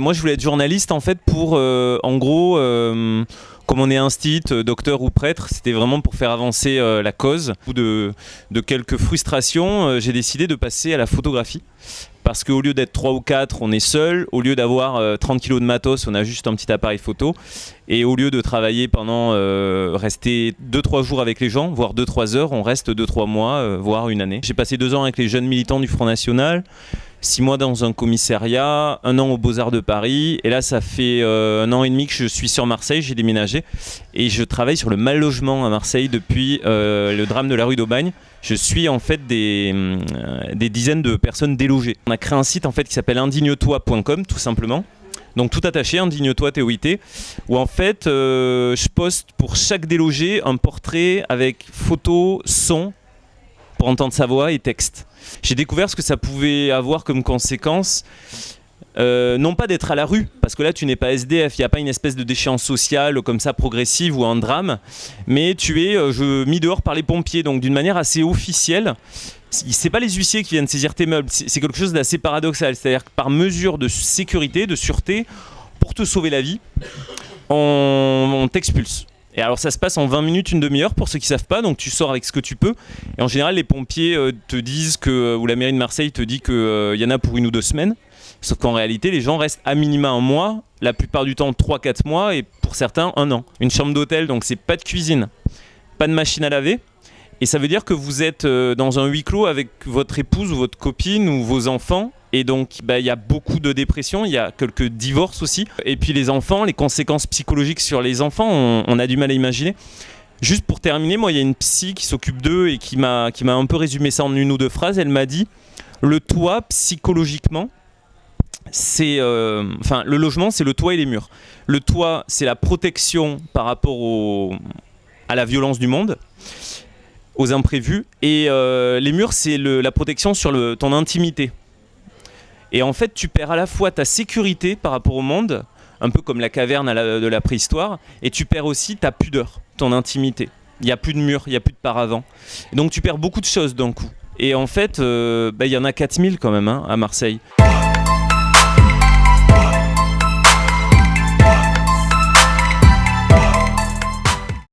Moi, je voulais être journaliste en fait pour, en gros, comme on est instit, docteur ou prêtre, c'était vraiment pour faire avancer la cause. Au bout de quelques frustrations, j'ai décidé de passer à la photographie. Parce qu'au lieu d'être 3 ou 4, on est seul. Au lieu d'avoir 30 kilos de matos, on a juste un petit appareil photo. Et au lieu de travailler pendant, rester 2-3 jours avec les gens, voire 2-3 heures, on reste 2-3 mois, voire une année. J'ai passé 2 ans avec les jeunes militants du Front National. 6 mois dans un commissariat, 1 an aux Beaux-Arts de Paris, et là ça fait 1 an et demi que je suis sur Marseille, j'ai déménagé, et je travaille sur le mal logement à Marseille depuis le drame de la rue d'Aubagne. Je suis en fait des dizaines de personnes délogées. On a créé un site en fait qui s'appelle indigne-toi.com tout simplement. Donc tout attaché, indigne-toi, TOIT, où en fait je poste pour chaque délogé un portrait avec photo, son, pour entendre sa voix et texte. J'ai découvert ce que ça pouvait avoir comme conséquence, non pas d'être à la rue, parce que là tu n'es pas SDF, il n'y a pas une espèce de déchéance sociale comme ça progressive ou un drame, mais tu es mis dehors par les pompiers, donc d'une manière assez officielle. C'est pas les huissiers qui viennent saisir tes meubles, c'est quelque chose d'assez paradoxal, c'est-à-dire que par mesure de sécurité, de sûreté, pour te sauver la vie, on t'expulse. Et alors ça se passe en 20 minutes, une demi-heure pour ceux qui ne savent pas, donc tu sors avec ce que tu peux. Et en général, les pompiers te disent que, ou la mairie de Marseille te dit qu'il y en a pour 1 ou 2 semaines. Sauf qu'en réalité, les gens restent à minima 1 mois, la plupart du temps 3-4 mois, et pour certains 1 an. Une chambre d'hôtel, donc c'est pas de cuisine, pas de machine à laver. Et ça veut dire que vous êtes dans un huis clos avec votre épouse ou votre copine ou vos enfants. Et donc, il y a beaucoup de dépression, il y a quelques divorces aussi. Et puis les enfants, les conséquences psychologiques sur les enfants, on a du mal à imaginer. Juste pour terminer, moi, il y a une psy qui s'occupe d'eux et qui m'a un peu résumé ça en 1 ou 2 phrases. Elle m'a dit, le toit, psychologiquement, c'est... le logement, c'est le toit et les murs. Le toit, c'est la protection par rapport à la violence du monde, aux imprévus. Et les murs, c'est la protection sur ton intimité. Et en fait, tu perds à la fois ta sécurité par rapport au monde, un peu comme la caverne de la préhistoire, et tu perds aussi ta pudeur, ton intimité. Il n'y a plus de mur, il n'y a plus de paravent. Et donc tu perds beaucoup de choses d'un coup. Et en fait, y en a 4000 quand même à Marseille.